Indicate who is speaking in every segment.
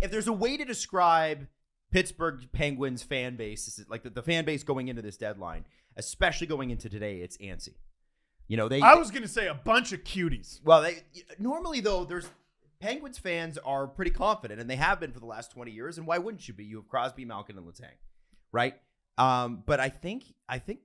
Speaker 1: If there's a way to describe Pittsburgh Penguins fan base, like the fan base going into this deadline, especially going into today, it's antsy. I
Speaker 2: was going to say a bunch of cuties.
Speaker 1: Well, normally though, Penguins fans are pretty confident, and they have been for the last 20 years. And why wouldn't you be? You have Crosby, Malkin, and Letang, right? But I think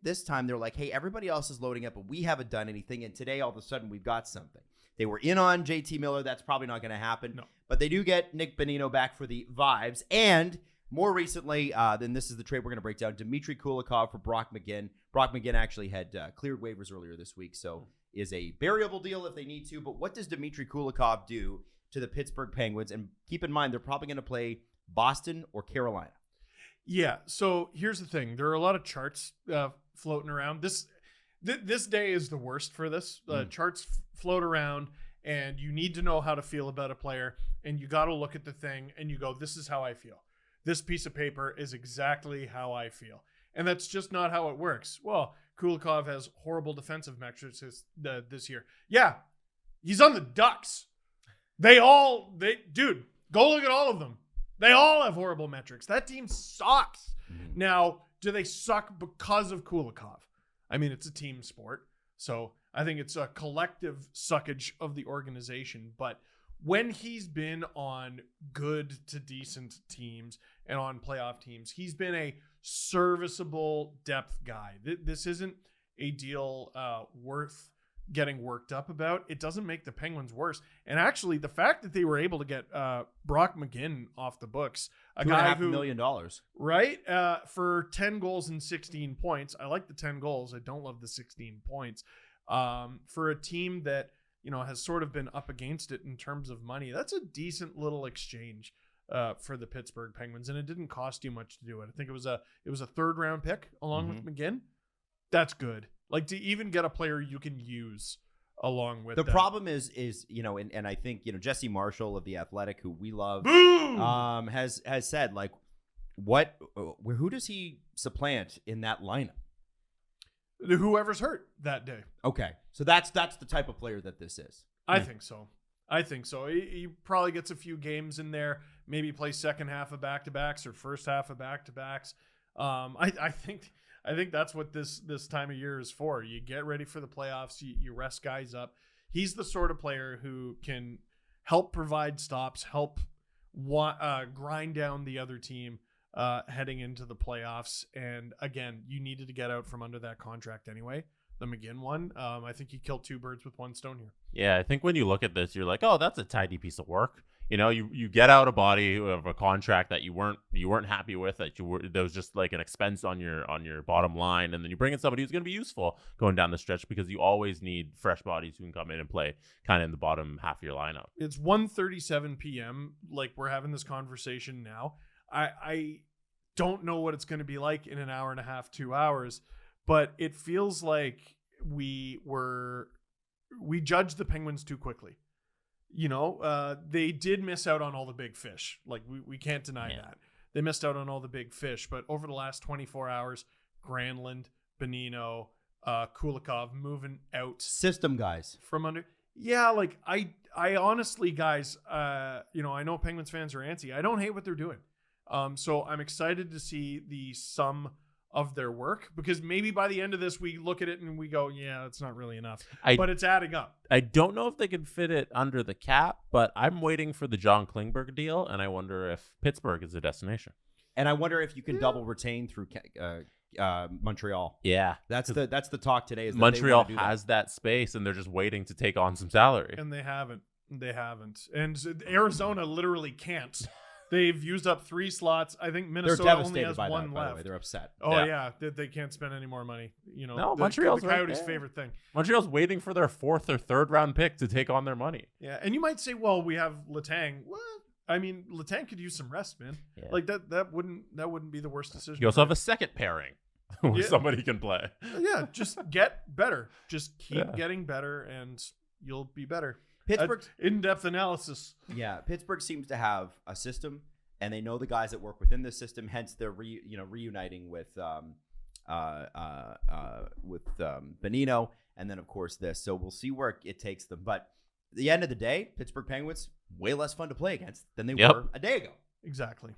Speaker 1: this time they're like, hey, everybody else is loading up, but we haven't done anything. And today, all of a sudden, we've got something. They were in on JT Miller. That's probably not going to happen.
Speaker 2: No.
Speaker 1: But they do get Nick Bonino back for the vibes. And more recently, then this is the trade we're going to break down, Dmitry Kulikov for Brock McGinn. Brock McGinn actually had cleared waivers earlier this week, so is a variable deal if they need to. But what does Dmitry Kulikov do to the Pittsburgh Penguins? And keep in mind, they're probably going to play Boston or Carolina.
Speaker 2: Yeah, so here's the thing. There are a lot of charts floating around. This day is the worst for this. Charts float around, and you need to know how to feel about a player, and you got to look at the thing, and you go, this is how I feel. This piece of paper is exactly how I feel. And that's just not how it works. Well, Kulikov has horrible defensive metrics this year. Yeah, he's on the Ducks. Dude, go look at all of them. They all have horrible metrics. That team sucks. Mm-hmm. Now, do they suck because of Kulikov? I mean, it's a team sport. So I think it's a collective suckage of the organization. But when he's been on good to decent teams and on playoff teams, he's been a serviceable depth guy. This isn't a deal worth getting worked up about. It doesn't make the Penguins worse. And actually, the fact that they were able to get Brock McGinn off the books, a guy who
Speaker 1: $2.5 million,
Speaker 2: right, for 10 goals and 16 points. I like the 10 goals. I don't love the 16 points. For a team that has sort of been up against it in terms of money, that's a decent little exchange for the Pittsburgh Penguins, and it didn't cost you much to do it. I think it was a third round pick along with McGinn. That's good. Like, to even get a player you can use along with
Speaker 1: the problem is and I think Jesse Marshall of The Athletic, who we love, has said, like, who does he supplant in that lineup?
Speaker 2: Whoever's hurt that day.
Speaker 1: Okay, so that's the type of player that this is.
Speaker 2: I think so. He probably gets a few games in there, maybe plays second half of back-to-backs or first half of back-to-backs. I think that's what this time of year is for. You get ready for the playoffs. You rest guys up. He's the sort of player who can help provide stops, help grind down the other team heading into the playoffs. And again, you needed to get out from under that contract anyway. The McGinn one, I think he killed two birds with one stone here.
Speaker 3: Yeah, I think when you look at this, you're like, oh, that's a tidy piece of work. You get out a body of a contract that you weren't happy with, that was just like an expense on your bottom line, and then you bring in somebody who's going to be useful going down the stretch, because you always need fresh bodies who can come in and play kind of in the bottom half of your lineup.
Speaker 2: It's 1:37 p.m. Like, we're having this conversation now. I don't know what it's going to be like in an hour and a half, 2 hours, but it feels like we judged the Penguins too quickly. They did miss out on all the big fish. Like, we can't deny that. They missed out on all the big fish, but over the last 24 hours, Granlund, Bonino, Kulikov moving out.
Speaker 1: System guys.
Speaker 2: From under. Yeah, like, I honestly, guys, I know Penguins fans are antsy. I don't hate what they're doing. So I'm excited to see the sum of their work, because maybe by the end of this we look at it and we go, yeah, that's not really enough, but it's adding up.
Speaker 3: I don't know if they can fit it under the cap, but I'm waiting for the John Klingberg deal, and I wonder if Pittsburgh is a destination.
Speaker 1: And I wonder if you can double retain through Montreal.
Speaker 3: Yeah,
Speaker 1: that's the talk today. Is that
Speaker 3: Montreal has that space, and they're just waiting to take on some salary,
Speaker 2: and they haven't. And Arizona literally can't. They've used up 3 slots. I think Minnesota only has one left.
Speaker 1: By the way. They're upset.
Speaker 2: Oh, yeah. They can't spend any more money.
Speaker 3: No, Montreal's
Speaker 2: the Coyotes' favorite thing.
Speaker 3: Montreal's waiting for their 4th or 3rd round pick to take on their money.
Speaker 2: Yeah, and you might say, well, we have Letang. What? I mean, Letang could use some rest, man. Yeah. Like, that wouldn't be the worst decision.
Speaker 3: You also have a second pairing where somebody can play.
Speaker 2: Yeah, just get better. Just keep getting better, and you'll be better.
Speaker 1: Pittsburgh
Speaker 2: in-depth analysis.
Speaker 1: Yeah, Pittsburgh seems to have a system, and they know the guys that work within the system. Hence, they're reuniting with Bonino, and then of course this. So we'll see where it takes them. But the end of the day, Pittsburgh Penguins, way less fun to play against than they
Speaker 3: Yep.
Speaker 1: were a day ago.
Speaker 2: Exactly.